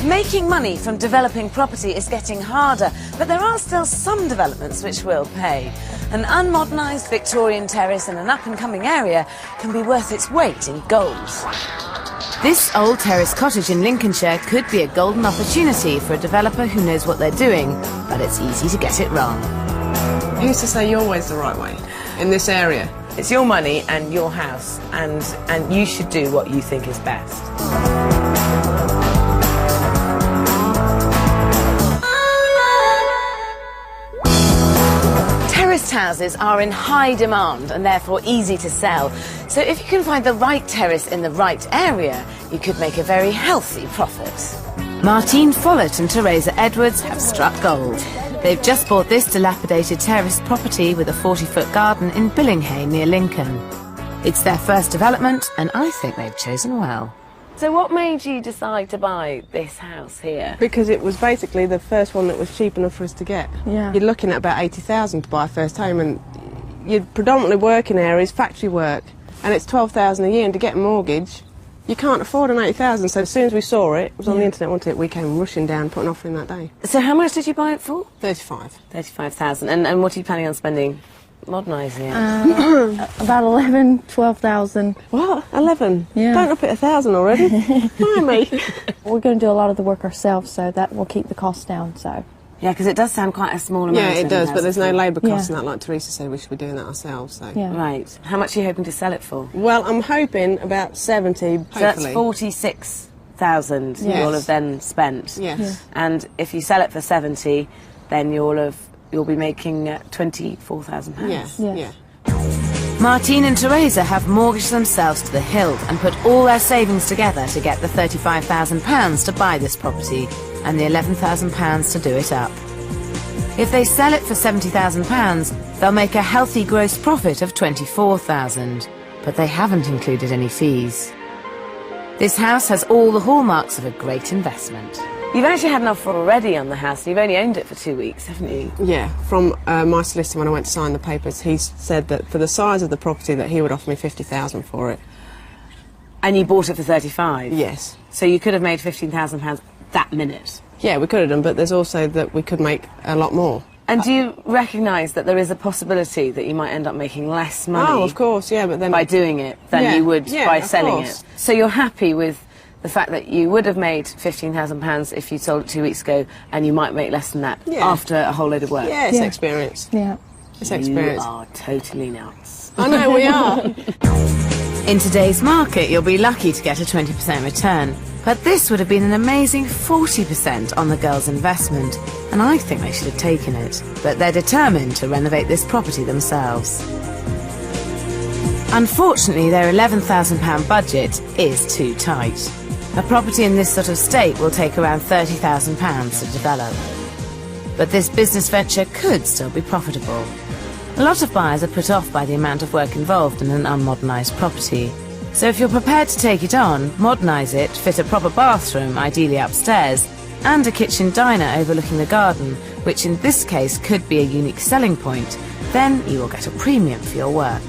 Making money from developing property is getting harder, but there are still some developments which will pay. An unmodernised Victorian terrace in an up-and-coming area can be worth its weight in gold. This old terrace cottage in Lincolnshire could be a golden opportunity for a developer who knows what they're doing, but it's easy to get it wrong. Who's to say your way's the right way in this area? It's your money and your house, and you should do what you think is best. Terraced houses are in high demand and therefore easy to sell. So if you can find the right terrace in the right area, you could make a very healthy profit. Martine, Follett and Teresa Edwards have struck gold. They've just bought this dilapidated terrace property with a 40-foot garden in Billingham near Lincoln. It's their first development and I think they've chosen well. So what made you decide to buy this house here? Because it was basically the first one that was cheap enough for us to get. Yeah. You're looking at about 80,000 to buy a first home, and you're predominantly working areas, factory work, and it's 12,000 a year, and to get a mortgage, you can't afford an 80,000. So as soon as we saw it, it was on the internet, wasn't it? We came rushing down, put an offer in that day. So how much did you buy it for? 35. 35,000. And what are you planning on spending modernising it? About 11, 12,000. What? 11? Yeah. Don't up it 1,000 already. Blimey. We're going to do a lot of the work ourselves, so that will keep the costs down. So. Yeah, because it does sound quite a small amount. Yeah, it does, but there's no labour costs Yeah. in that, like Teresa said. We should be doing that ourselves. So. Yeah. Right. How much are you hoping to sell it for? Well, I'm hoping about 70, hopefully. So that's 46,000 Yes. you'll have then spent. Yes. Yeah. And if you sell it for 70, then you'll be making £24,000. Yes, Yeah. yeah. Martine and Teresa have mortgaged themselves to the hilt and put all their savings together to get the £35,000 to buy this property and the £11,000 to do it up. If they sell it for £70,000, they'll make a healthy gross profit of £24,000, but they haven't included any fees. This house has all the hallmarks of a great investment. You've actually had an offer already on the house. You've only owned it for 2 weeks, haven't you? Yeah, from my solicitor when I went to sign the papers, he said that for the size of the property that he would offer me 50,000 for it. And you bought it for 35? Yes. So you could have made £15,000 that minute? Yeah, we could have done, but there's also that we could make a lot more. And do you recognise that there is a possibility that you might end up making less money? Oh, of course, yeah, but then... By doing it than you would by selling it? So you're happy with the fact that you would have made £15,000 if you sold it 2 weeks ago, and you might make less than that after a whole load of work? Yeah, it's experience. Yeah. It's experience. You are totally nuts. I know, we are. In today's market, you'll be lucky to get a 20% return. But this would have been an amazing 40% on the girls' investment, and I think they should have taken it. But they're determined to renovate this property themselves. Unfortunately, their £11,000 budget is too tight. A property in this sort of state will take around £30,000 to develop. But this business venture could still be profitable. A lot of buyers are put off by the amount of work involved in an unmodernised property. So if you're prepared to take it on, modernise it, fit a proper bathroom, ideally upstairs, and a kitchen diner overlooking the garden, which in this case could be a unique selling point, then you will get a premium for your work.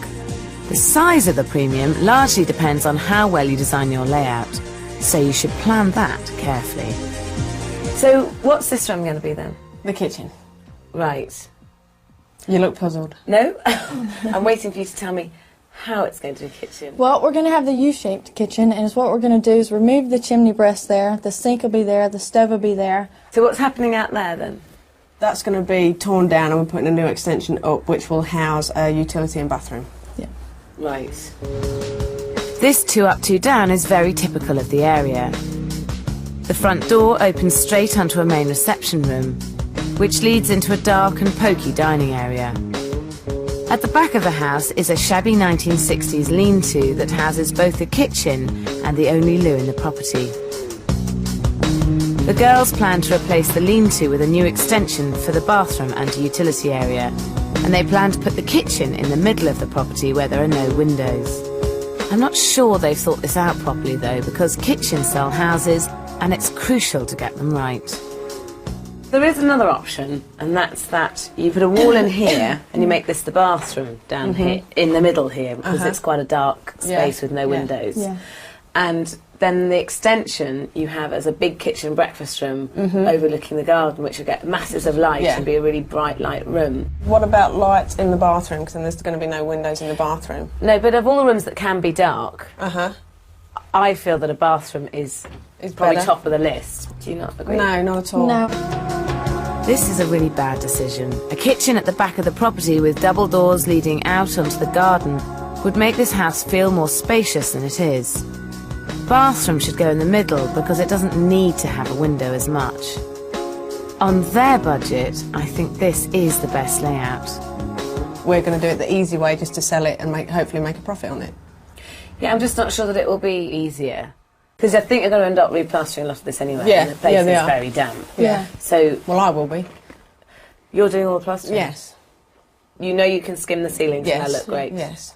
The size of the premium largely depends on how well you design your layout, so you should plan that carefully. So what's this room going to be then? The kitchen. Right. You look puzzled. No? I'm waiting for you to tell me how it's going to be a kitchen. Well, we're going to have the U-shaped kitchen, and what we're going to do is remove the chimney breast there, the sink will be there, the stove will be there. So what's happening out there then? That's going to be torn down and we're putting a new extension up which will house a utility and bathroom. Yeah. Right. This 2 up, 2 down is very typical of the area. The front door opens straight onto a main reception room, which leads into a dark and poky dining area. At the back of the house is a shabby 1960s lean-to that houses both the kitchen and the only loo in the property. The girls plan to replace the lean-to with a new extension for the bathroom and utility area, and they plan to put the kitchen in the middle of the property where there are no windows. I'm not sure they've thought this out properly though, because kitchens sell houses and it's crucial to get them right. There is another option, and that's that you put a wall in here and you make this the bathroom down here, in the middle here, because it's quite a dark space with no windows. Yeah. And then the extension you have as a big kitchen breakfast room overlooking the garden, which will get masses of light and be a really bright light room. What about lights in the bathroom? Because then there's going to be no windows in the bathroom. No, but of all the rooms that can be dark, I feel that a bathroom is probably better. top of the list. Do you not agree? No, not at all. No. This is a really bad decision. A kitchen at the back of the property with double doors leading out onto the garden would make this house feel more spacious than it is. Bathroom should go in the middle because it doesn't need to have a window as much. On their budget, I think this is the best layout. We're going to do it the easy way, just to sell it and hopefully make a profit on it. Yeah, I'm just not sure that it will be easier. Because I think they're going to end up replastering a lot of this anyway. Yeah, and the place yeah, is they are. very damp. Yeah. So Well, I will be. you're doing all the plastering? Yes. You know you can skim the ceilings and Yes. they'll look great. Yes.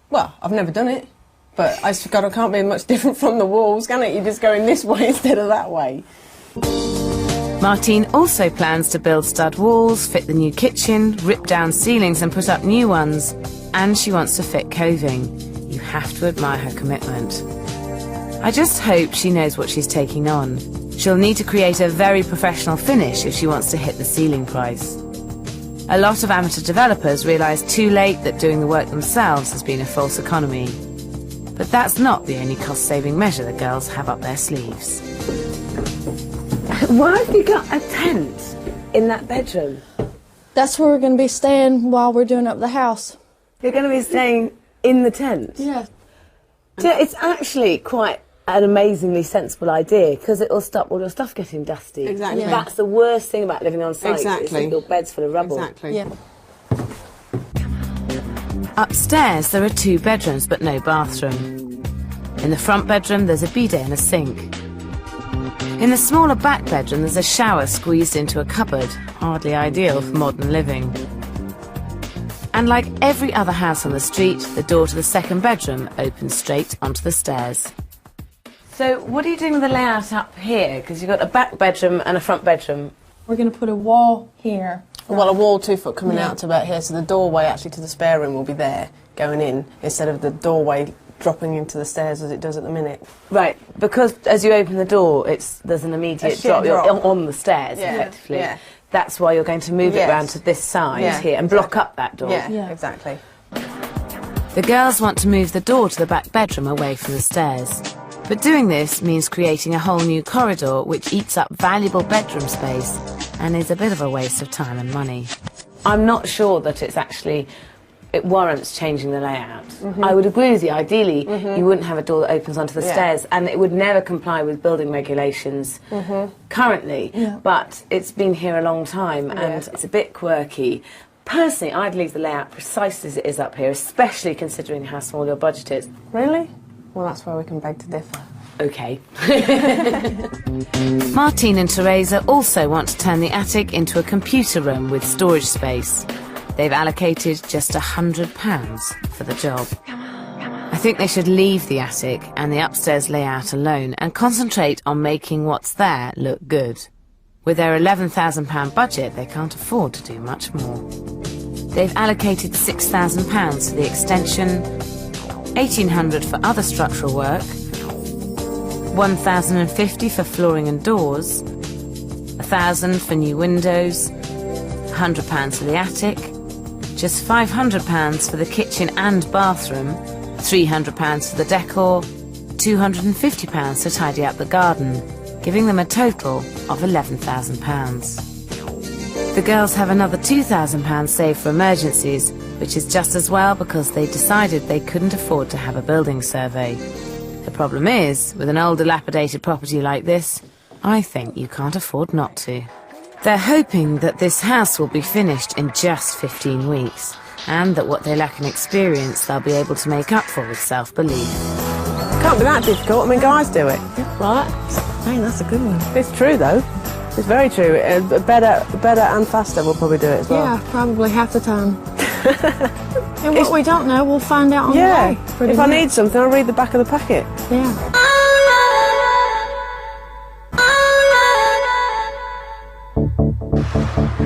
Well, I've never done it, but I can't be much different from the walls, can it? You're just going this way instead of that way. Martine also plans to build stud walls, fit the new kitchen, rip down ceilings and put up new ones. And she wants to fit coving. You have to admire her commitment. I just hope she knows what she's taking on. She'll need to create a very professional finish if she wants to hit the ceiling price. A lot of amateur developers realise too late that doing the work themselves has been a false economy. But that's not the only cost-saving measure the girls have up their sleeves. Why have you got a tent in that bedroom? That's where we're going to be staying while we're doing up the house. You're going to be staying in the tent? Yeah. Yeah, it's actually quite an amazingly sensible idea because it will stop all your stuff getting dusty. Exactly. Yeah. That's the worst thing about living on site. Exactly. Is your bed's full of rubble. Exactly. Yeah. Upstairs there are 2 bedrooms but no bathroom. In the front bedroom there's a bidet and a sink. In the smaller back bedroom there's a shower squeezed into a cupboard, hardly ideal for modern living. And like every other house on the street, the door to the second bedroom opens straight onto the stairs. So what are you doing with the layout up here? Because you've got a back bedroom and a front bedroom. We're going to put a wall here. Well, a wall 2 foot coming out to about here, so the doorway actually to the spare room will be there, going in, instead of the doorway dropping into the stairs as it does at the minute. Right, because as you open the door, there's an immediate drop. You're on the stairs, effectively. Yeah. That's why you're going to move it round to this side here and block up that door. Yeah, exactly. The girls want to move the door to the back bedroom away from the stairs. But doing this means creating a whole new corridor which eats up valuable bedroom space and is a bit of a waste of time and money. I'm not sure that it warrants changing the layout. I would agree with you. Ideally, you wouldn't have a door that opens onto the stairs, and it would never comply with building regulations currently. Yeah. But it's been here a long time, and it's a bit quirky. Personally, I'd leave the layout precisely as it is up here, especially considering how small your budget is. Really? Well, that's where we can beg to differ. Okay. Martine and Teresa also want to turn the attic into a computer room with storage space. They've allocated just £100 for the job. I think they should leave the attic and the upstairs layout alone and concentrate on making what's there look good. With their £11,000 budget, they can't afford to do much more. They've allocated £6,000 for the extension, £1,800 for other structural work, £1,050 for flooring and doors, £1,000 for new windows, £100 for the attic, just £500 for the kitchen and bathroom, £300 for the decor, £250 to tidy up the garden, giving them a total of £11,000. The girls have another £2,000 saved for emergencies, which is just as well because they decided they couldn't afford to have a building survey. The problem is, with an old dilapidated property like this, I think you can't afford not to. They're hoping that this house will be finished in just 15 weeks, and that what they lack in experience they'll be able to make up for with self-belief. Can't be that difficult. I mean, guys do it. Right? Hey, that's a good one. It's true, though. It's very true. Better and faster will probably do it as well. Yeah, probably half the time. And what we don't know, we'll find out on the way. If I need something, I'll read the back of the packet. Yeah.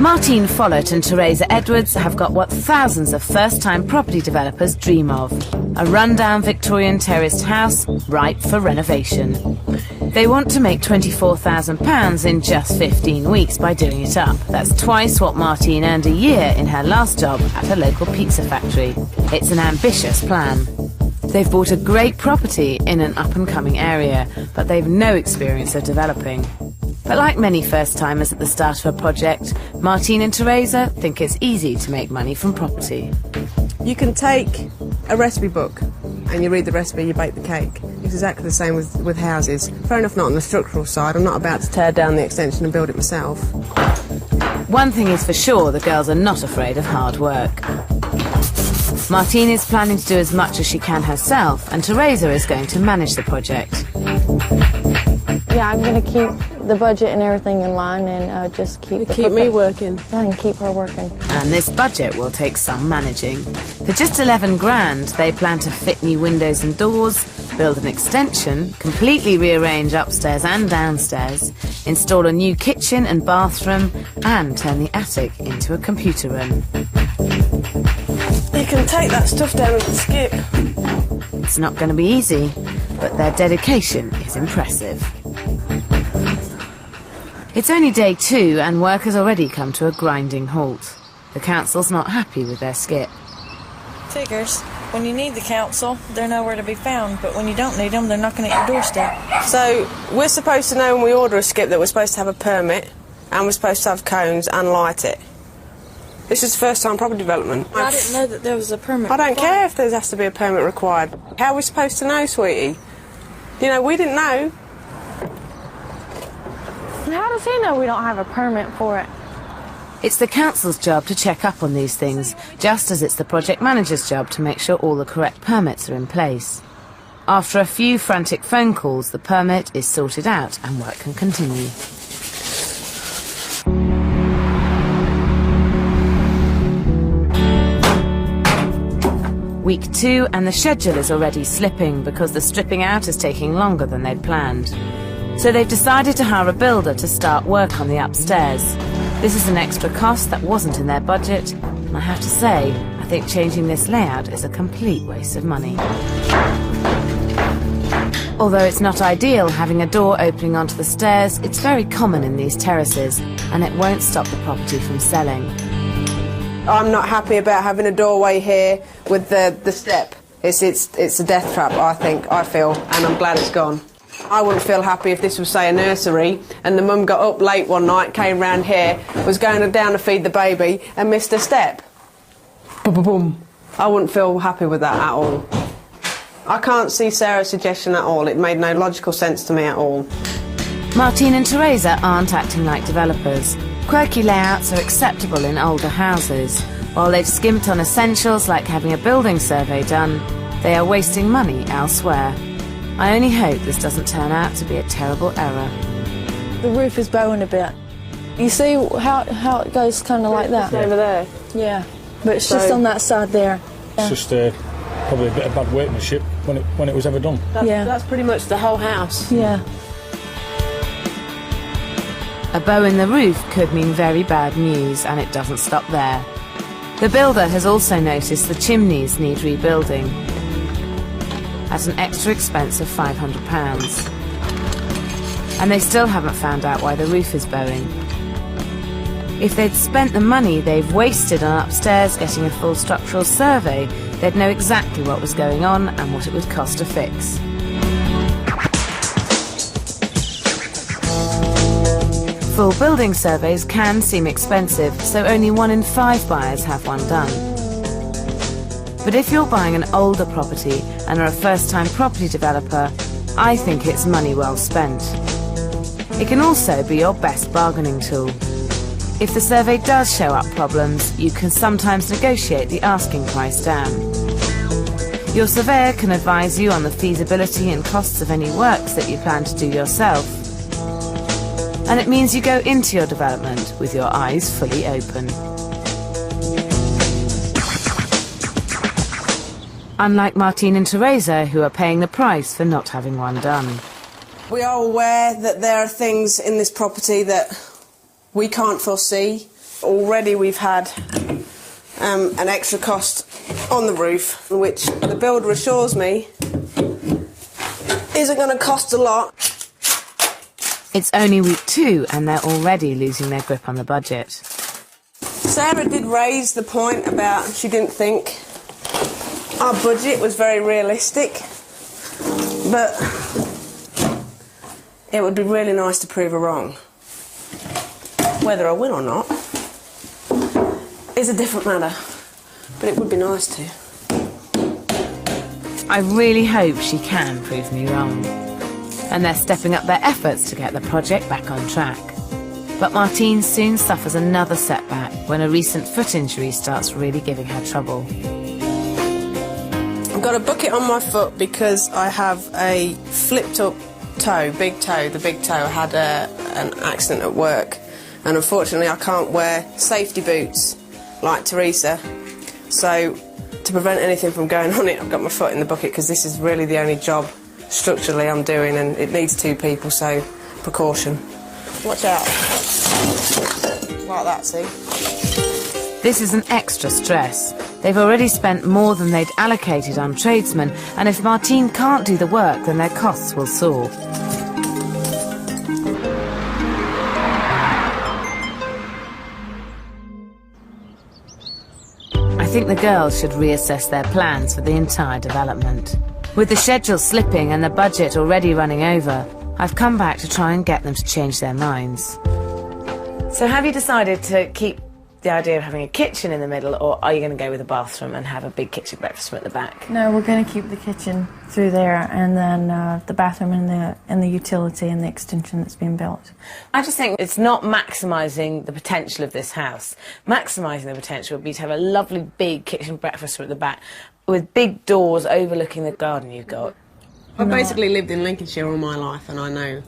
Martine Follett and Teresa Edwards have got what thousands of first-time property developers dream of: a rundown Victorian terraced house ripe for renovation. They want to make £24,000 in just 15 weeks by doing it up. That's twice what Martine earned a year in her last job at a local pizza factory. It's an ambitious plan. They've bought a great property in an up-and-coming area, but they've no experience of developing. But like many first-timers at the start of a project, Martine and Teresa think it's easy to make money from property. You can take a recipe book and you read the recipe, you bake the cake. It's exactly the same with houses. Fair enough, not on the structural side. I'm not about to tear down the extension and build it myself. One thing is for sure, the girls are not afraid of hard work. Martine is planning to do as much as she can herself, and Teresa is going to manage the project. Yeah, I'm going to keep the budget and everything in line and just keep me working. And keep her working. And this budget will take some managing. For just 11 grand, they plan to fit new windows and doors, build an extension, completely rearrange upstairs and downstairs, install a new kitchen and bathroom, and turn the attic into a computer room. You can take that stuff down with the skip. It's not going to be easy, but their dedication is impressive. It's only day 2 and work has already come to a grinding halt. The council's not happy with their skip. Figures. When you need the council, they're nowhere to be found, but when you don't need them, they're knocking at your doorstep. So we're supposed to know when we order a skip that we're supposed to have a permit and we're supposed to have cones and light it. This is first-time property development. I didn't know that there was a permit. I don't care if there has to be a permit required. How are we supposed to know, sweetie? You know, we didn't know. And how does he know we don't have a permit for it? It's the council's job to check up on these things, just as it's the project manager's job to make sure all the correct permits are in place. After a few frantic phone calls, the permit is sorted out and work can continue. Week 2 and the schedule is already slipping because the stripping out is taking longer than they'd planned. So they've decided to hire a builder to start work on the upstairs. This is an extra cost that wasn't in their budget, and I have to say, I think changing this layout is a complete waste of money. Although it's not ideal having a door opening onto the stairs, it's very common in these terraces, and it won't stop the property from selling. I'm not happy about having a doorway here with the step. It's a death trap, I feel, and I'm glad it's gone. I wouldn't feel happy if this was, say, a nursery and the mum got up late one night, came round here, was going down to feed the baby and missed a step. Boom. I wouldn't feel happy with that at all. I can't see Sarah's suggestion at all. It made no logical sense to me at all. Martine and Teresa aren't acting like developers. Quirky layouts are acceptable in older houses. While they've skimped on essentials like having a building survey done, they are wasting money elsewhere. I only hope this doesn't turn out to be a terrible error. The roof is bowing a bit. You see how it goes kind of like that? Over there? Yeah, but it's just on that side there. It's just probably a bit of bad workmanship when it was ever done. That's pretty much the whole house. Yeah. A bow in the roof could mean very bad news, and it doesn't stop there. The builder has also noticed the chimneys need rebuilding at an extra expense of £500. And they still haven't found out why the roof is bowing. If they'd spent the money they've wasted on upstairs getting a full structural survey, they'd know exactly what was going on and what it would cost to fix. Full building surveys can seem expensive, so only 1 in 5 buyers have one done. But if you're buying an older property and are a first-time property developer, I think it's money well spent. It can also be your best bargaining tool. If the survey does show up problems, you can sometimes negotiate the asking price down. Your surveyor can advise you on the feasibility and costs of any works that you plan to do yourself. And it means you go into your development with your eyes fully open. Unlike Martine and Teresa, who are paying the price for not having one done. We are aware that there are things in this property that we can't foresee Already we've had an extra cost on the roof, which the builder assures me isn't going to cost a lot. It's only week 2 and they're already losing their grip on the budget. Sarah did raise the point about she didn't think our budget was very realistic, but it would be really nice to prove her wrong. Whether I win or not is a different matter, but it would be nice to. I really hope she can prove me wrong. And they're stepping up their efforts to get the project back on track. But Martine soon suffers another setback when a recent foot injury starts really giving her trouble. I've got a bucket on my foot because I have a flipped up toe, big toe. The big toe had an accident at work, and unfortunately I can't wear safety boots like Teresa. So to prevent anything from going on it, I've got my foot in the bucket because this is really the only job structurally I'm doing, and it needs 2 people, so precaution. Watch out. Like that, see? This is an extra stress. They've already spent more than they'd allocated on tradesmen, and if Martine can't do the work, then their costs will soar. I think the girls should reassess their plans for the entire development. With the schedule slipping and the budget already running over, I've come back to try and get them to change their minds. So have you decided to keep the idea of having a kitchen in the middle, or are you going to go with a bathroom and have a big kitchen breakfast room at the back? No, we're going to keep the kitchen through there, and then the bathroom and the utility and the extension that's being built. I just think it's not maximising the potential of this house. Maximising the potential would be to have a lovely big kitchen breakfast room at the back with big doors overlooking the garden you've got. I've basically lived in Lincolnshire all my life, and I know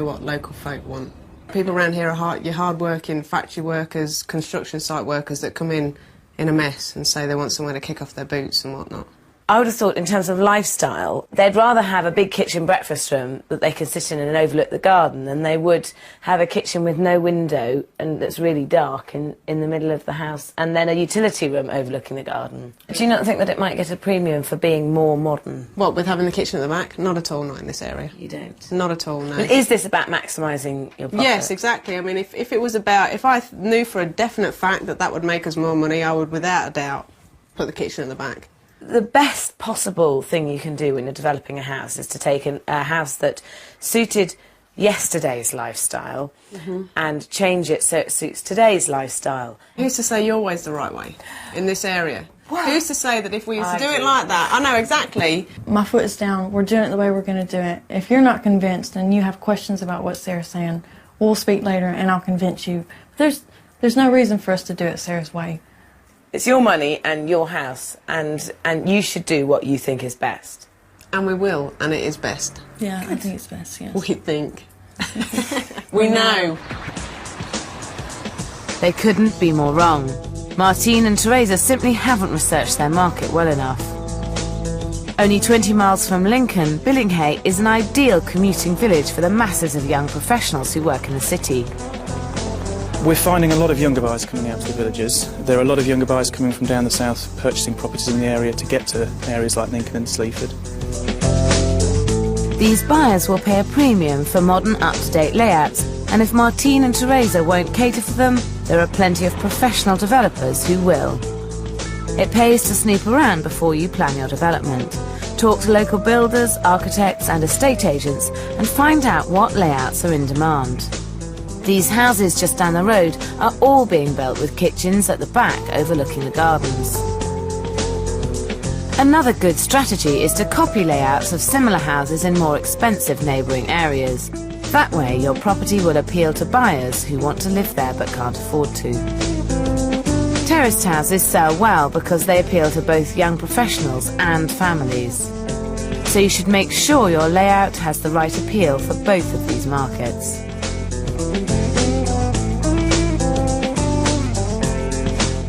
what local folk want. People around here are your hard-working factory workers, construction site workers that come in a mess and say they want somewhere to kick off their boots and whatnot. I would have thought in terms of lifestyle, they'd rather have a big kitchen breakfast room that they can sit in and overlook the garden than they would have a kitchen with no window and that's really dark in the middle of the house, and then a utility room overlooking the garden. Do you not think that it might get a premium for being more modern? What, with having the kitchen at the back? Not at all, not in this area. You don't? Not at all, no. But is this about maximising your profit? Yes, exactly. I mean, if it was about, if I knew for a definite fact that would make us more money, I would without a doubt put the kitchen at the back. The best possible thing you can do when you're developing a house is to take a house that suited yesterday's lifestyle and change it so it suits today's lifestyle. Who's to say you're always the right way in this area? Who's to say that if we used to do it like that? I know, exactly. My foot is down. We're doing it the way we're going to do it. If you're not convinced and you have questions about what Sarah's saying, we'll speak later and I'll convince you. There's no reason for us to do it Sarah's way. It's your money and your house, and you should do what you think is best. And we will, and it is best. Yeah, I think it's best, yes. We think. We know. They couldn't be more wrong. Martine and Teresa simply haven't researched their market well enough. Only 20 miles from Lincoln, Billinghay is an ideal commuting village for the masses of young professionals who work in the city. We're finding a lot of younger buyers coming out to the villages. There are a lot of younger buyers coming from down the south, purchasing properties in the area to get to areas like Lincoln and Sleaford. These buyers will pay a premium for modern, up-to-date layouts, and if Martine and Teresa won't cater for them, there are plenty of professional developers who will. It pays to snoop around before you plan your development. Talk to local builders, architects and estate agents and find out what layouts are in demand. These houses just down the road are all being built with kitchens at the back overlooking the gardens. Another good strategy is to copy layouts of similar houses in more expensive neighbouring areas. That way your property will appeal to buyers who want to live there but can't afford to. Terraced houses sell well because they appeal to both young professionals and families. So you should make sure your layout has the right appeal for both of these markets.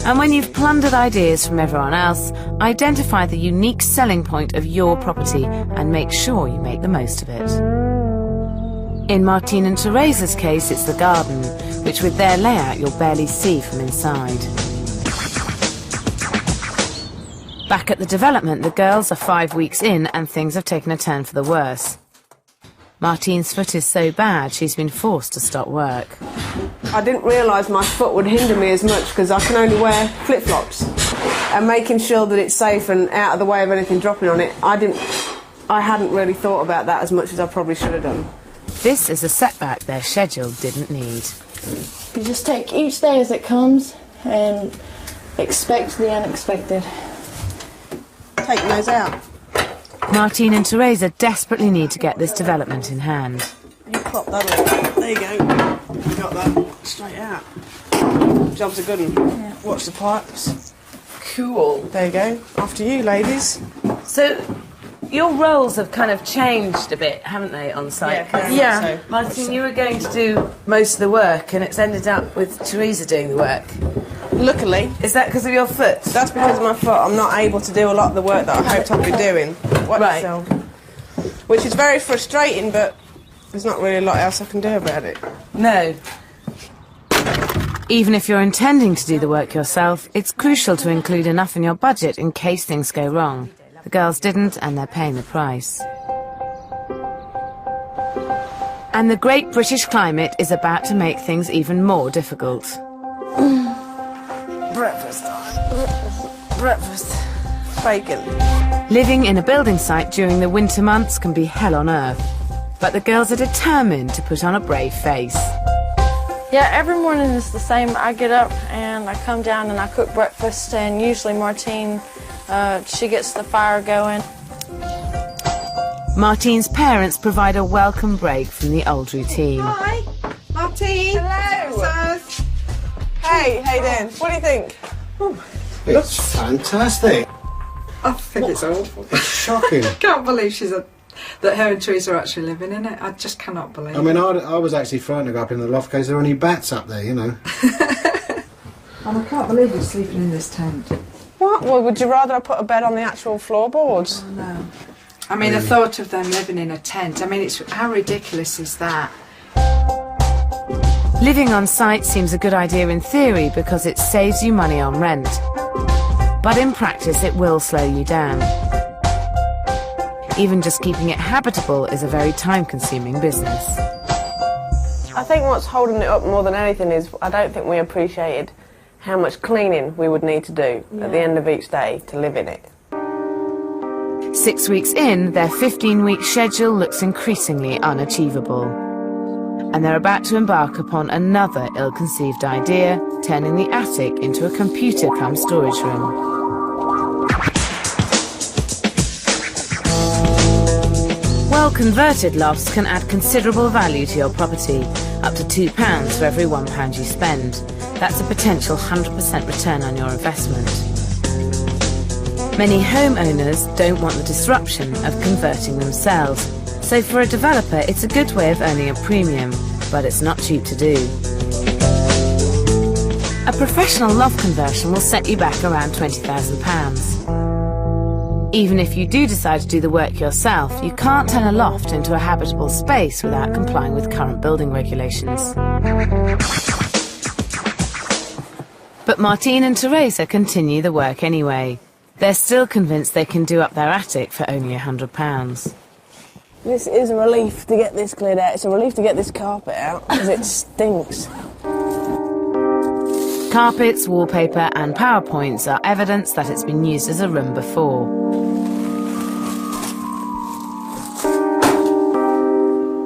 And when you've plundered ideas from everyone else, identify the unique selling point of your property and make sure you make the most of it. In Martine and Teresa's case, it's the garden, which with their layout you'll barely see from inside. Back at the development, the girls are 5 weeks in and things have taken a turn for the worse. Martine's foot is so bad she's been forced to stop work. I didn't realise my foot would hinder me as much because I can only wear flip-flops. And making sure that it's safe and out of the way of anything dropping on it, I hadn't really thought about that as much as I probably should have done. This is a setback their schedule didn't need. You just take each day as it comes and expect the unexpected. Taking those out. Martine and Teresa desperately need to get this development in hand. You pop that up. There you go. You got that straight out. Job's a good one. Yeah. Watch the pipes. Cool. There you go. After you, ladies. So, your roles have kind of changed a bit, haven't they, on site? Yeah. So. Martine, you were going to do most of the work and it's ended up with Teresa doing the work. Luckily. Is that because of your foot? That's because of my foot. I'm not able to do a lot of the work that I hoped I'd be doing. Right. Which is very frustrating, but there's not really a lot else I can do about it. No. Even if you're intending to do the work yourself, it's crucial to include enough in your budget in case things go wrong. The girls didn't, and they're paying the price. And the great British climate is about to make things even more difficult. Breakfast time. Breakfast. Bacon. Living in a building site during the winter months can be hell on earth. But the girls are determined to put on a brave face. Yeah, every morning is the same. I get up and I come down and I cook breakfast, and usually Martine, she gets the fire going. Martine's parents provide a welcome break from the old routine. Hi, Martine. Hello. Hey, how you doing? What do you think? It's fantastic. I think it's awful. It's shocking. I can't believe that her and Teresa are actually living in it. I just cannot believe it. I mean, I was actually frightened to go up in the loft because there were any bats up there, you know. And I can't believe you're sleeping in this tent. What? Well, would you rather I put a bed on the actual floorboards? Oh, no. I mean, the thought of them living in a tent, I mean, how ridiculous is that? Living on site seems a good idea in theory because it saves you money on rent. But in practice, it will slow you down. Even just keeping it habitable is a very time-consuming business. I think what's holding it up more than anything is I don't think we appreciated how much cleaning we would need to do at the end of each day to live in it. 6 weeks in, their 15-week schedule looks increasingly unachievable. And they're about to embark upon another ill-conceived idea, turning the attic into a computer-cum-storage room. Well-converted lofts can add considerable value to your property, up to £2 for every £1 you spend. That's a potential 100% return on your investment. Many homeowners don't want the disruption of converting themselves, so for a developer it's a good way of earning a premium, but it's not cheap to do. A professional loft conversion will set you back around £20,000. Even if you do decide to do the work yourself, you can't turn a loft into a habitable space without complying with current building regulations. But Martine and Teresa continue the work anyway. They're still convinced they can do up their attic for only £100. This is a relief to get this cleared out. It's a relief to get this carpet out because it stinks. Carpets, wallpaper and PowerPoints are evidence that it's been used as a room before.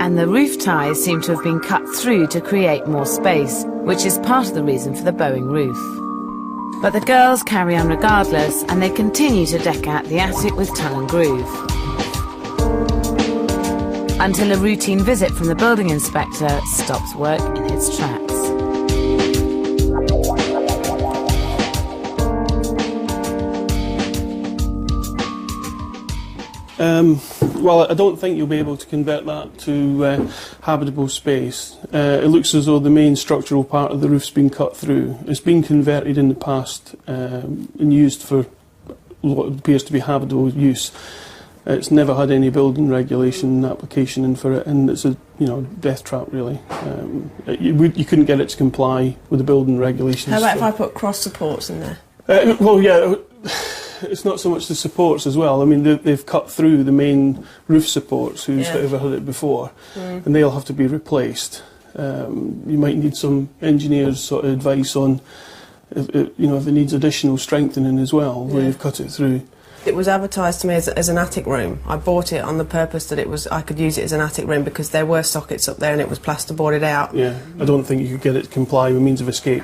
And the roof ties seem to have been cut through to create more space, which is part of the reason for the bowing roof. But the girls carry on regardless, and they continue to deck out the attic with tongue and groove. Until a routine visit from the building inspector stops work in its tracks. Well, I don't think you'll be able to convert that to habitable space. It looks as though the main structural part of the roof's been cut through. It's been converted in the past and used for what appears to be habitable use. It's never had any building regulation application in for it, and it's a death trap really. You couldn't get it to comply with the building regulations. How about if I put cross supports in there? Well, yeah, it's not so much the supports as well. I mean, they've cut through the main roof supports. Who's ever had it before, and they'll have to be replaced. You might need some engineers' sort of advice on if it needs additional strengthening as well, where you've cut it through. It was advertised to me as an attic room. I bought it on the purpose that I could use it as an attic room because there were sockets up there and it was plasterboarded out. Yeah, I don't think you could get it to comply with means of escape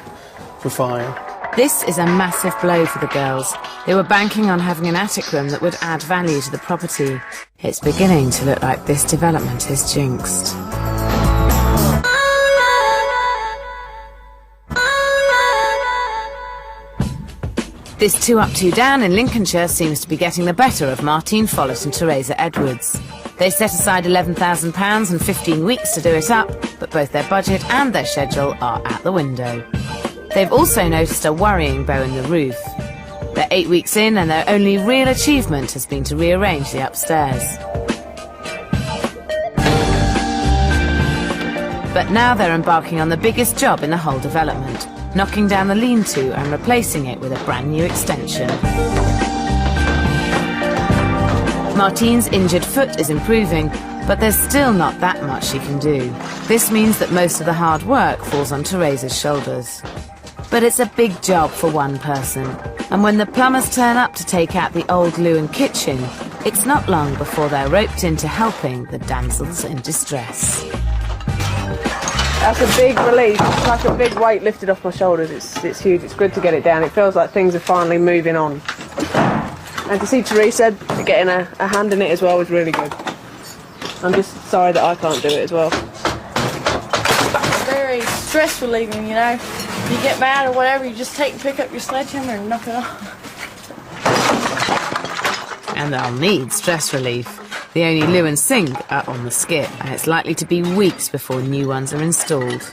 for fire. This is a massive blow for the girls. They were banking on having an attic room that would add value to the property. It's beginning to look like this development is jinxed. This 2 up, 2 down in Lincolnshire seems to be getting the better of Martine, Follett and Teresa Edwards. They set aside £11,000 and 15 weeks to do it up, but both their budget and their schedule are out the window. They've also noticed a worrying bow in the roof. They're 8 weeks in and their only real achievement has been to rearrange the upstairs. But now they're embarking on the biggest job in the whole development, knocking down the lean-to and replacing it with a brand new extension. Martine's injured foot is improving, but there's still not that much she can do. This means that most of the hard work falls on Teresa's shoulders. But it's a big job for one person, and when the plumbers turn up to take out the old loo and kitchen, it's not long before they're roped into helping the damsels in distress. That's a big relief. It's like a big weight lifted off my shoulders. It's huge. It's good to get it down. It feels like things are finally moving on. And to see Teresa getting a hand in it as well was really good. I'm just sorry that I can't do it as well. It's very stress relieving, you know. You get mad or whatever, you just pick up your sledgehammer and knock it off. And they'll need stress relief. The only loo and sink are on the skip, and it's likely to be weeks before new ones are installed.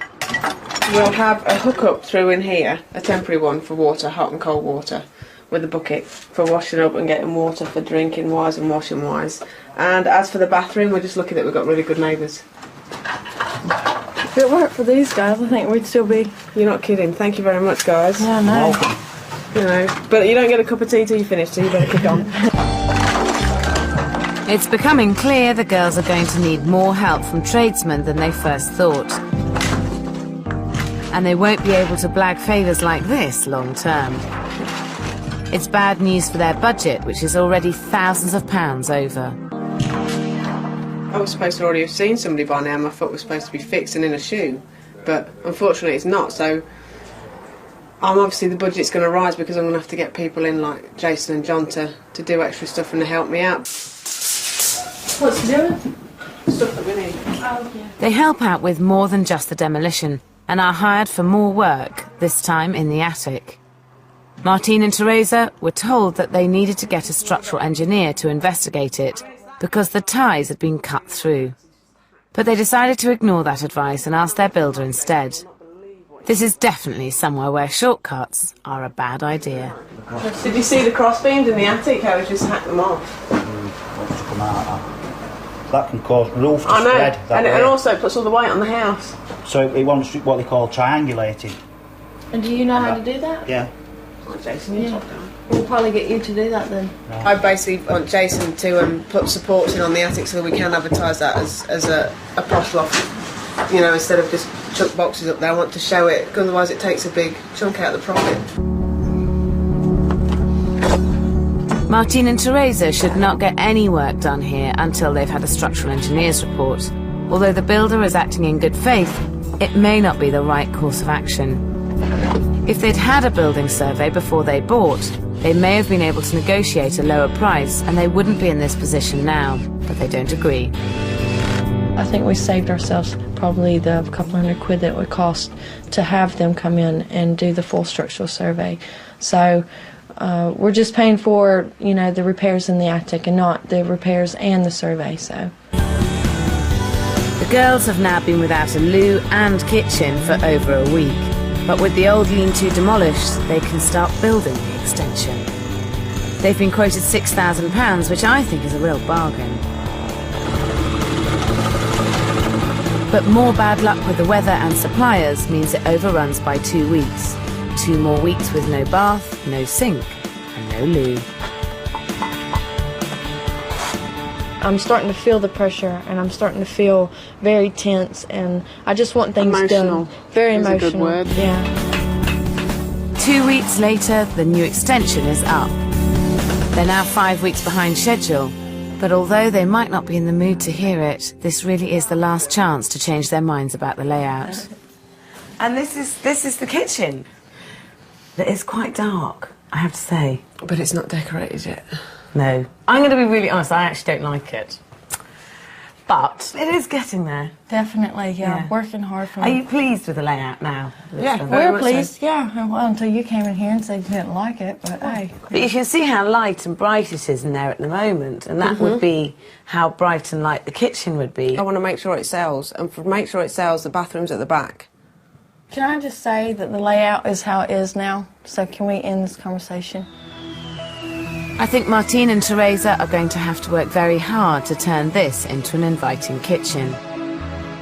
We'll have a hookup through in here, a temporary one for water, hot and cold water, with a bucket for washing up and getting water for drinking wise and washing wise. And as for the bathroom, we're just lucky that we've got really good neighbours. If it weren't for these guys, I think we'd still be... You're not kidding. Thank you very much, guys. Yeah, I know. But you don't get a cup of tea till you finish, so you better kick on. It's becoming clear the girls are going to need more help from tradesmen than they first thought. And they won't be able to blag favours like this long term. It's bad news for their budget, which is already thousands of pounds over. I was supposed to already have seen somebody by now. My foot was supposed to be fixed and in a shoe, but unfortunately it's not, so obviously the budget's going to rise because I'm going to have to get people in like Jason and John to do extra stuff and to help me out. What's he doing? Stuff that we need. Oh, yeah. They help out with more than just the demolition and are hired for more work, this time in the attic. Martine and Teresa were told that they needed to get a structural engineer to investigate it because the ties had been cut through. But they decided to ignore that advice and ask their builder instead. This is definitely somewhere where shortcuts are a bad idea. Did you see the cross beams in the attic? How we just hacked them off. That can cause roof to I know, spread. and also it puts all the weight on the house. So it wants what they call triangulating. And do you know how to do that? Yeah. Jason, you top down. We'll probably get you to do that then. I basically want Jason to put supports in on the attic so that we can advertise that as a posh loft. You know, instead of just chuck boxes up there, I want to show it, because otherwise it takes a big chunk out of the profit. Martine and Teresa should not get any work done here until they've had a structural engineer's report. Although the builder is acting in good faith, it may not be the right course of action. If they'd had a building survey before they bought, they may have been able to negotiate a lower price and they wouldn't be in this position now, but they don't agree. I think we saved ourselves probably the couple £100 that it would cost to have them come in and do the full structural survey. So we're just paying for, you know, the repairs in the attic and not the repairs and the survey. So the girls have now been without a loo and kitchen for over a week, but with the old lean-to demolished, they can start building the extension. They've been quoted £6,000, which I think is a real bargain. But more bad luck with the weather and suppliers means it overruns by 2 weeks. 2 more weeks with no bath, no sink, and no loo. I'm starting to feel the pressure, and I'm starting to feel very tense, and I just want things done. Very emotional. Is a good word. Yeah. 2 weeks later, the new extension is up. They're now 5 weeks behind schedule, but although they might not be in the mood to hear it, this really is the last chance to change their minds about the layout. And this is the kitchen. It's quite dark, I have to say. But it's not decorated yet. No. I'm going to be really honest, I actually don't like it. But it is getting there. Definitely, yeah. Working hard for Are me. you pleased with the layout now? Yeah, We're pleased, yeah. Well, until you came in here and said you didn't like it, but hey. But you can see how light and bright it is in there at the moment, and that would be how bright and light the kitchen would be. I want to make sure it sells, and to make sure it sells, the bathroom's at the back. Can I just say that the layout is how it is now? So can we end this conversation? I think Martine and Teresa are going to have to work very hard to turn this into an inviting kitchen.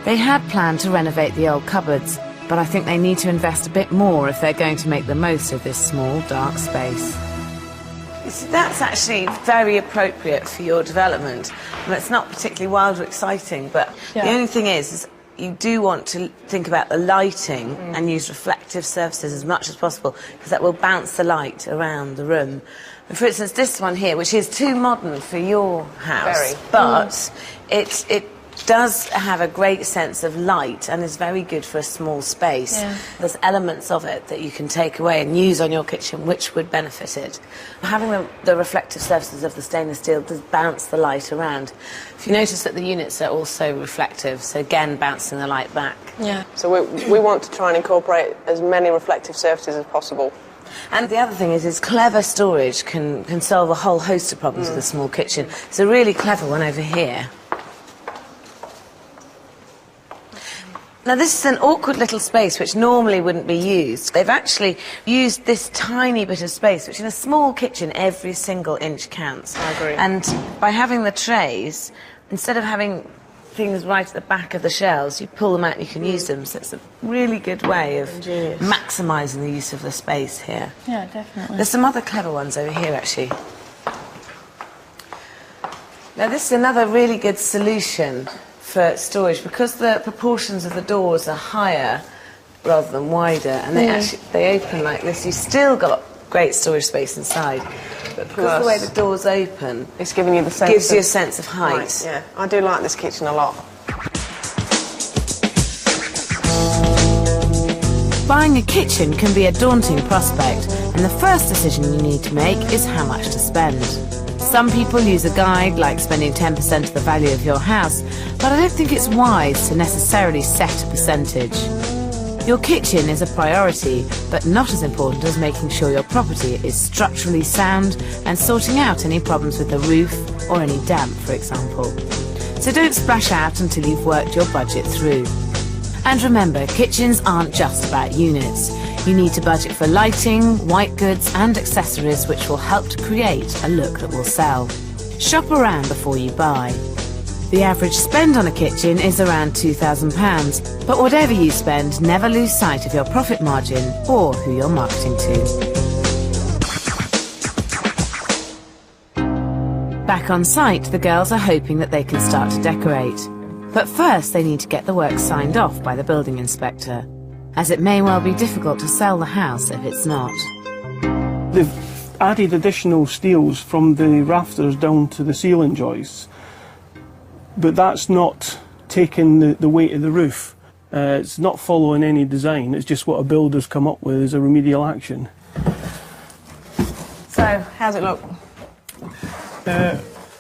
They had planned to renovate the old cupboards, but I think they need to invest a bit more if they're going to make the most of this small, dark space. You see, that's actually very appropriate for your development. I mean, it's not particularly wild or exciting, but the only thing is you do want to think about the lighting and use reflective surfaces as much as possible, because that will bounce the light around the room. And for instance, this one here, which is too modern for your house, but it does have a great sense of light and is very good for a small space. Yeah. There's elements of it that you can take away and use on your kitchen which would benefit it. Having the reflective surfaces of the stainless steel does bounce the light around. If you notice that the units are also reflective, so again bouncing the light back. Yeah. So we want to try and incorporate as many reflective surfaces as possible. And the other thing is clever storage can solve a whole host of problems with a small kitchen. It's a really clever one over here. Now this is an awkward little space which normally wouldn't be used. They've actually used this tiny bit of space, which in a small kitchen every single inch counts. I agree. And by having the trays, instead of having things right at the back of the shelves, you pull them out and you can use them. So it's a really good way of maximising the use of the space here. Yeah, definitely. There's some other clever ones over here, actually. Now, this is another really good solution for storage, because the proportions of the doors are higher rather than wider, and they open like this. You've still got great storage space inside, but because the way the doors open, it's giving you the sense gives you a sense of height. Right, yeah, I do like this kitchen a lot. Buying a kitchen can be a daunting prospect, and the first decision you need to make is how much to spend. Some people use a guide like spending 10% of the value of your house, but I don't think it's wise to necessarily set a percentage. Your kitchen is a priority, but not as important as making sure your property is structurally sound and sorting out any problems with the roof or any damp, for example. So don't splash out until you've worked your budget through. And remember, kitchens aren't just about units. You need to budget for lighting, white goods and accessories which will help to create a look that will sell. Shop around before you buy. The average spend on a kitchen is around £2,000, but whatever you spend, never lose sight of your profit margin or who you're marketing to. Back on site, the girls are hoping that they can start to decorate. But first they need to get the work signed off by the building inspector, as it may well be difficult to sell the house if it's not. They've added additional steels from the rafters down to the ceiling joists, but that's not taking the weight of the roof. It's not following any design, it's just what a builder's come up with as a remedial action. So, how's it look?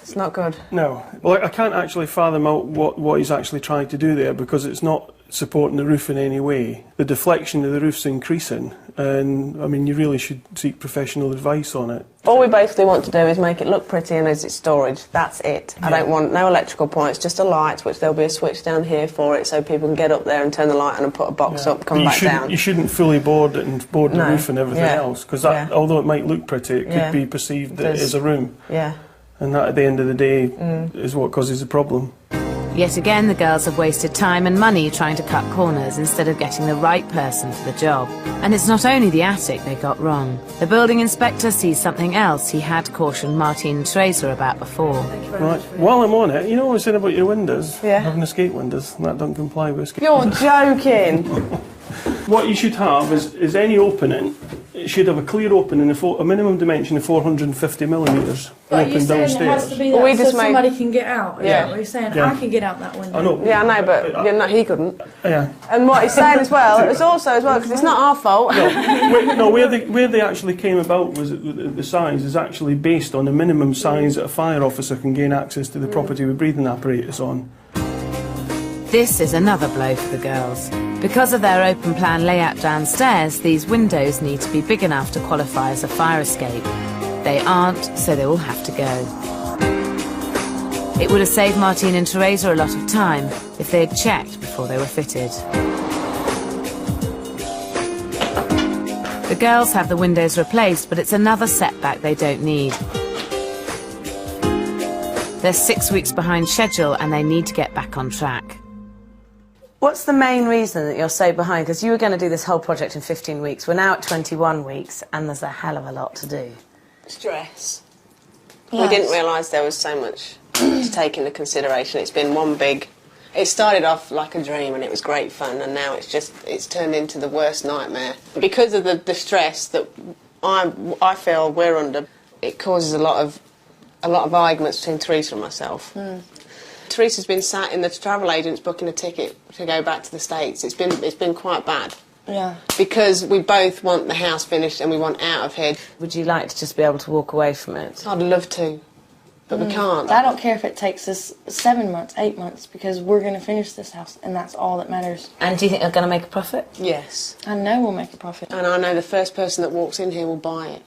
It's not good. No. Well, I can't actually fathom out what he's actually trying to do there, because it's not supporting the roof in any way. The deflection of the roof's increasing, and I mean, you really should seek professional advice on it. All we basically want to do is make it look pretty and as it's storage. That's it. I don't want no electrical points, just a light, which there'll be a switch down here for it, so people can get up there and turn the light on and put a box up, come back down. You shouldn't fully board it and board the roof and everything else, because although it might look pretty, it could be perceived as a room. Yeah. And that, at the end of the day, is what causes the problem. Yet again, the girls have wasted time and money trying to cut corners instead of getting the right person for the job. And it's not only the attic they got wrong. The building inspector sees something else he had cautioned Martine and Teresa about before. Right, while I'm on it, you know what I was saying about your windows? Yeah. Having escape windows, and that don't comply with escape. You're joking! What you should have is any opening, it should have a clear opening, a minimum dimension of 450mm. But you're saying it has to be that so somebody can get out. Yeah. What you're saying, I can get out that window. I know. Yeah, I know, but he couldn't. Yeah. And what he's saying as well, it's also as well, because it's not our fault. Where they actually came about was the size is actually based on the minimum size that a fire officer can gain access to the property with breathing apparatus on. This is another blow for the girls. Because of their open plan layout downstairs, these windows need to be big enough to qualify as a fire escape. They aren't, so they will have to go. It would have saved Martine and Teresa a lot of time if they had checked before they were fitted. The girls have the windows replaced, but it's another setback they don't need. They're 6 weeks behind schedule and they need to get back on track. What's the main reason that you're so behind? Because you were going to do this whole project in 15 weeks. We're now at 21 weeks and there's a hell of a lot to do. Stress. Yes. We didn't realise there was so much to take into consideration. It's been one big... It started off like a dream and it was great fun, and now it's turned into the worst nightmare. Because of the stress that I feel we're under, it causes a lot of arguments between Teresa and myself. Teresa's been sat in the travel agents booking a ticket to go back to the States. It's been quite bad. Yeah. Because we both want the house finished and we want out of here. Would you like to just be able to walk away from it? I'd love to, but we can't. I don't care if it takes us 7 months, 8 months, because we're going to finish this house, and that's all that matters. And do you think they're going to make a profit? Yes. I know we'll make a profit. And I know the first person that walks in here will buy it.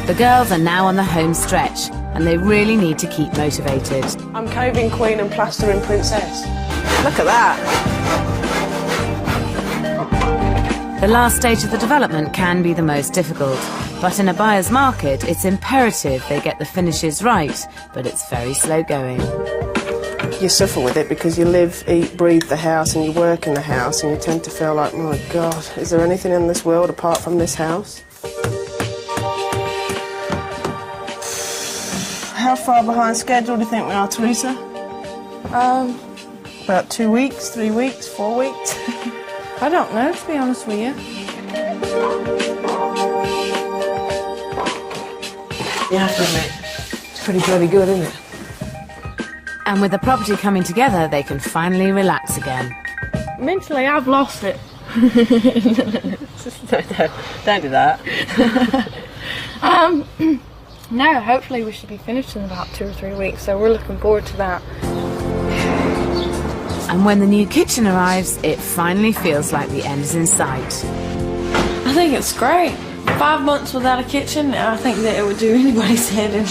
The girls are now on the home stretch, and they really need to keep motivated. I'm coving queen and plastering princess. Look at that. The last stage of the development can be the most difficult, but in a buyer's market, it's imperative they get the finishes right, but it's very slow going. You suffer with it because you live, eat, breathe the house and you work in the house, and you tend to feel like, my God, is there anything in this world apart from this house? How far behind schedule do you think we are, Teresa? About 2 weeks, 3 weeks, 4 weeks? I don't know, to be honest with you. You have to admit, it's pretty bloody good, isn't it? And with the property coming together, they can finally relax again. Mentally, I've lost it. Don't do that. No, hopefully we should be finished in about 2 or 3 weeks, so we're looking forward to that. And when the new kitchen arrives, it finally feels like the end is in sight. I think it's great. 5 months without a kitchen, I think that it would do anybody's head in.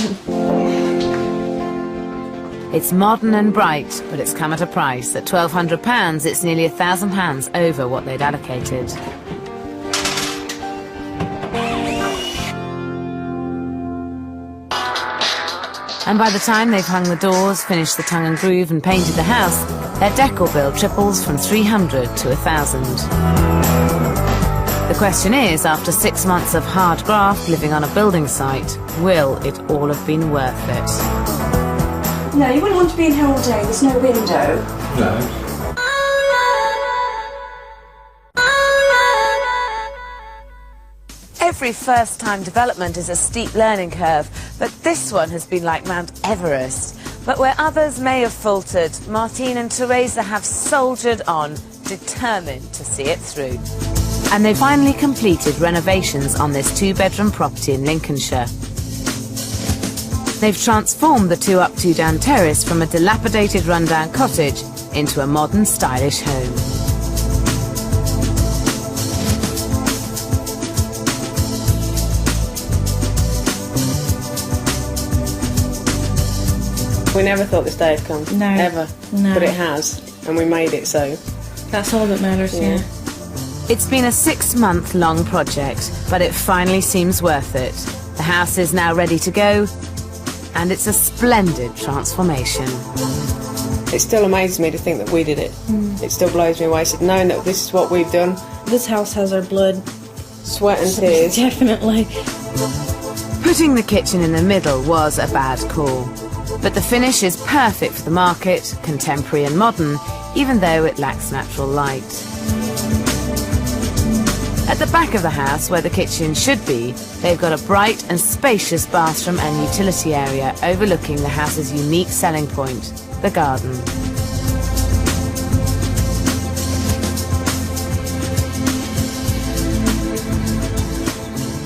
It's modern and bright, but it's come at a price. At £1,200, it's nearly £1,000 over what they'd allocated. And by the time they've hung the doors, finished the tongue and groove and painted the house, their decor bill triples from £300 to £1,000. The question is, after 6 months of hard graft living on a building site, will it all have been worth it? No, you wouldn't want to be in here all day. There's no window. No. Every first-time development is a steep learning curve, but this one has been like Mount Everest. But where others may have faltered, Martine and Teresa have soldiered on, determined to see it through. And they finally completed renovations on this 2-bedroom property in Lincolnshire. They've transformed the 2-up, 2-down terrace from a dilapidated rundown cottage into a modern, stylish home. We never thought this day had come. No. Ever. No. But it has, and we made it so. That's all that matters, yeah. It's been a 6-month-long project, but it finally seems worth it. The house is now ready to go, and it's a splendid transformation. It still amazes me to think that we did it. It still blows me away, knowing that this is what we've done. This house has our blood. Sweat and tears. Definitely. Putting the kitchen in the middle was a bad call. But the finish is perfect for the market, contemporary and modern, even though it lacks natural light. At the back of the house, where the kitchen should be, they've got a bright and spacious bathroom and utility area overlooking the house's unique selling point, the garden.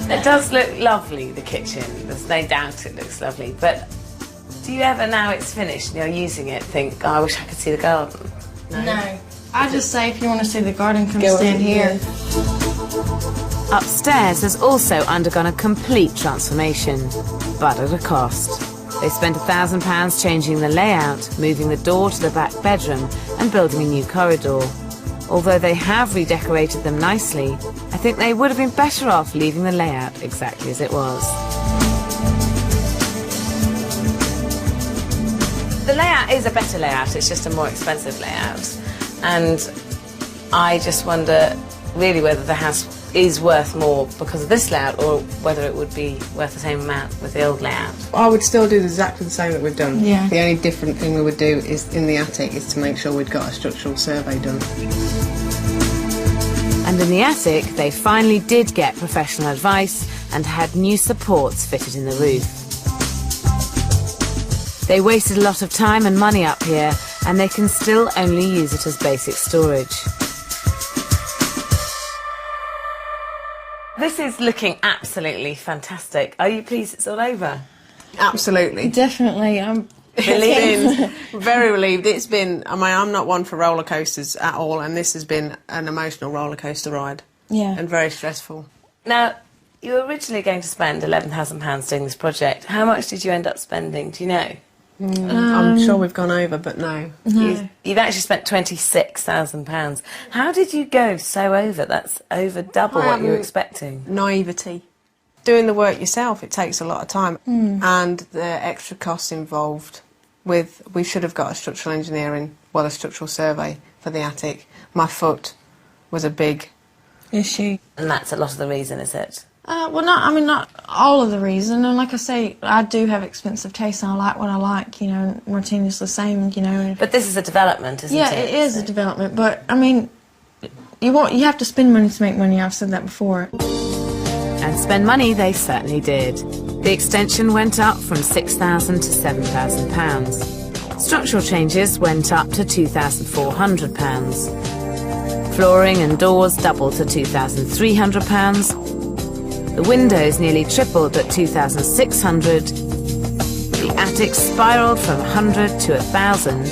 It does look lovely, the kitchen. There's no doubt it looks lovely, but do you ever, now it's finished and you're using it, think, oh, I wish I could see the garden? No. I just say if you want to see the garden, come stand here. Upstairs has also undergone a complete transformation, but at a cost. They spent £1,000 changing the layout, moving the door to the back bedroom and building a new corridor. Although they have redecorated them nicely, I think they would have been better off leaving the layout exactly as it was. The layout is a better layout, it's just a more expensive layout. And I just wonder really whether the house is worth more because of this layout or whether it would be worth the same amount with the old layout. I would still do exactly the same that we've done. Yeah. The only different thing we would do is in the attic is to make sure we'd got a structural survey done. And in the attic, they finally did get professional advice and had new supports fitted in the roof. They wasted a lot of time and money up here, and they can still only use it as basic storage. This is looking absolutely fantastic. Are you pleased it's all over? Absolutely. Definitely. I'm very relieved. It's been, I mean, I'm not one for roller coasters at all, and this has been an emotional roller coaster ride. Yeah. And very stressful. Now, you were originally going to spend £11,000 doing this project. How much did you end up spending? Do you know? I'm sure we've gone over, but no. You've actually spent £26,000. How did you go so over? That's over double what you were expecting. Naivety. Doing the work yourself, it takes a lot of time. And the extra costs involved with, we should have got a structural engineering, well, a structural survey for the attic. My foot was a big issue. And that's a lot of the reason, is it? Well, not all of the reason. And like I say, I do have expensive taste, and I like what I like. You know, and Martine is the same. You know. But this is a development, isn't it? Yeah, it is a development. But I mean, you have to spend money to make money. I've said that before. And spend money they certainly did. The extension went up from £6,000 to £7,000. Structural changes went up to £2,400. Flooring and doors doubled to £2,300. The windows nearly tripled at £2,600. The attic spiralled from 100 to 1,000.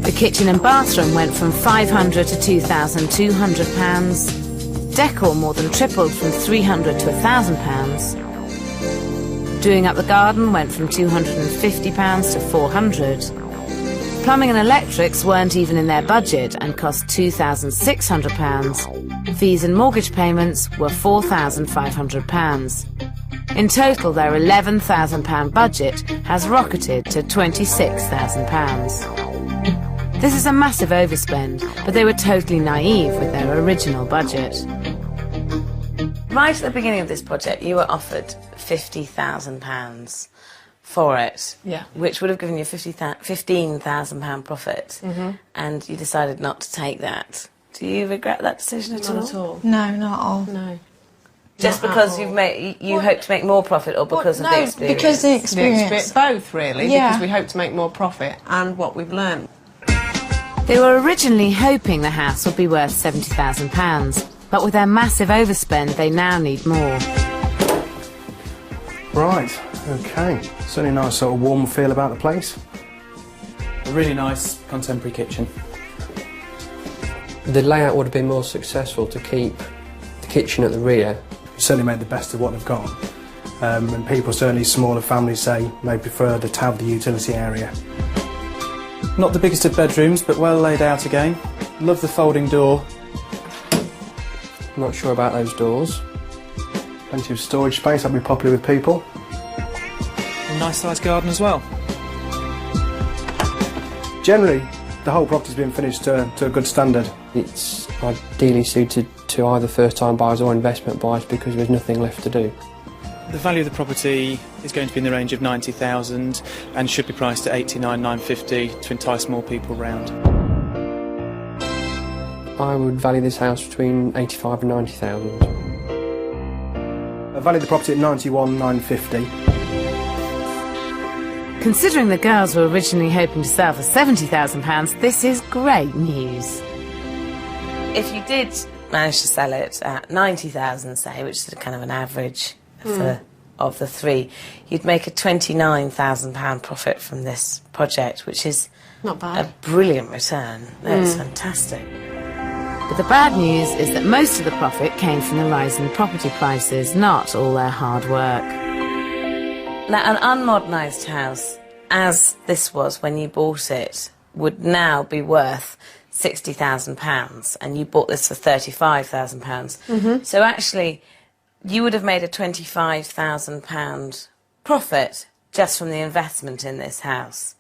The kitchen and bathroom went from £500 to £2,200. Decor more than tripled from £300 to £1,000. Doing up the garden went from £250 to £400. Plumbing and electrics weren't even in their budget and cost £2,600. Fees and mortgage payments were £4,500. In total, their £11,000 budget has rocketed to £26,000. This is a massive overspend, but they were totally naive with their original budget. Right at the beginning of this project, you were offered £50,000 for it, which would have given you a £15,000 profit, and you decided not to take that. Do you regret that decision at all? Not at all. No, not at all. No. Just because you hope to make more profit, or because of the experience? Because the experience. Both, really, Yeah. because we hope to make more profit and what we've learned. They were originally hoping the house would be worth £70,000, but with their massive overspend, they now need more. Right, okay. Certainly a nice sort of warm feel about the place. A really nice contemporary kitchen. The layout would have been more successful to keep the kitchen at the rear. Certainly made the best of what they've got. And people, certainly smaller families, say they prefer to have the utility area. Not the biggest of bedrooms, but well laid out again. Love the folding door. Not sure about those doors. Plenty of storage space, that'll be popular with people. A nice sized garden as well. Generally, the whole property's been finished to a good standard. It's ideally suited to either first-time buyers or investment buyers because there's nothing left to do. The value of the property is going to be in the range of 90,000 and should be priced at 89,950 to entice more people round. I would value this house between 85 and 90,000. I value the property at 91,950. Considering the girls were originally hoping to sell for £70,000, this is great news. If you did manage to sell it at 90,000, say, which is kind of an average of the three, you'd make a £29,000 profit from this project, which is not bad. A brilliant return. That's fantastic. But the bad news is that most of the profit came from the rise in property prices, not all their hard work. Now, an unmodernised house, as this was when you bought it, would now be worth £60,000, and you bought this for £35,000. So actually, you would have made a £25,000 profit just from the investment in this house.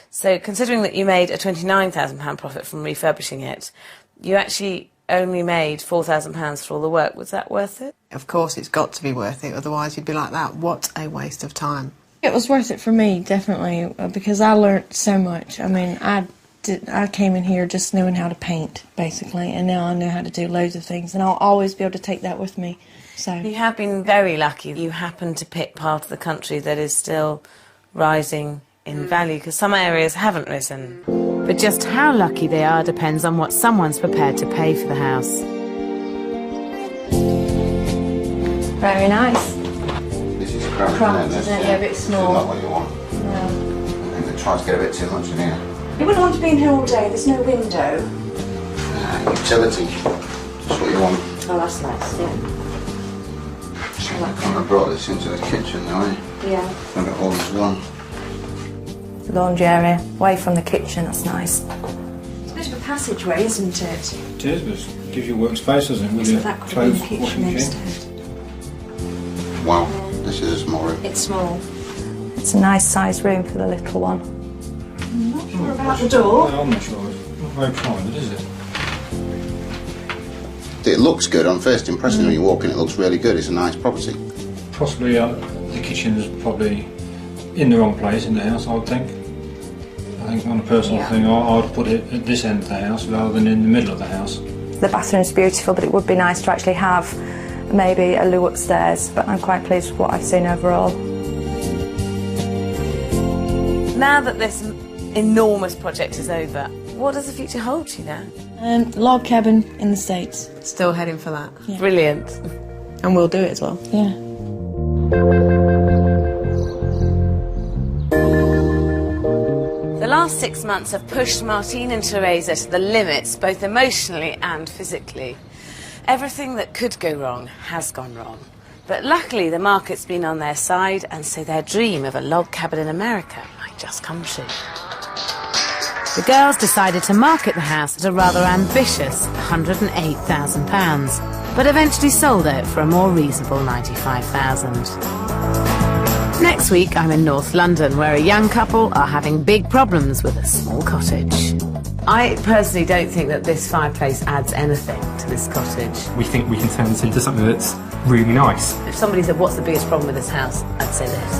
So considering that you made a £29,000 profit from refurbishing it, you actually only made £4,000 for all the work. Was that worth it? Of course it's got to be worth it, otherwise you'd be like that. What a waste of time. It was worth it for me, definitely, because I learnt so much. I mean, I came in here just knowing how to paint, basically, and now I know how to do loads of things, and I'll always be able to take that with me. So you have been very lucky. You happen to pick part of the country that is still rising in value, because some areas haven't risen. But just how lucky they are depends on what someone's prepared to pay for the house. very nice. This is cramped, isn't it? Yeah, a bit small. Not what you want. No. I think they try to get a bit too much in here. You wouldn't want to be in here all day, there's no window. Utility, that's what you want. Oh, that's nice, yeah. I kind of brought this into the kitchen now, eh? Yeah. Got it all as one. Laundry area, away from the kitchen, that's nice. It's a bit of a passageway, isn't it? It is, but it gives you workspace, doesn't it? With So your that could clothes be the kitchen washing instead. Wow, this is a small room. It's small. It's a nice sized room for the little one. I'm not sure about the door. No, I'm not sure. It's not very private, is it? It looks good on first impression when you walk in. It looks really good. It's a nice property. Possibly the kitchen is probably in the wrong place in the house, I would think. I think on a personal thing, I would put it at this end of the house rather than in the middle of the house. The bathroom's beautiful, but it would be nice to actually have maybe a loo upstairs, but I'm quite pleased with what I've seen overall. Now that this enormous project is over, what does the future hold to you now? Log cabin in the States. Still heading for that. Yeah. Brilliant. And we'll do it as well. Yeah. The last 6 months have pushed Martine and Teresa to the limits, both emotionally and physically. Everything that could go wrong has gone wrong. But luckily the market's been on their side, and so their dream of a log cabin in America might just come true. The girls decided to market the house at a rather ambitious £108,000, but eventually sold it for a more reasonable £95,000. Next week I'm in North London, where a young couple are having big problems with a small cottage. I personally don't think that this fireplace adds anything to this cottage. We think we can turn this into something that's really nice. If somebody said, what's the biggest problem with this house, I'd say this.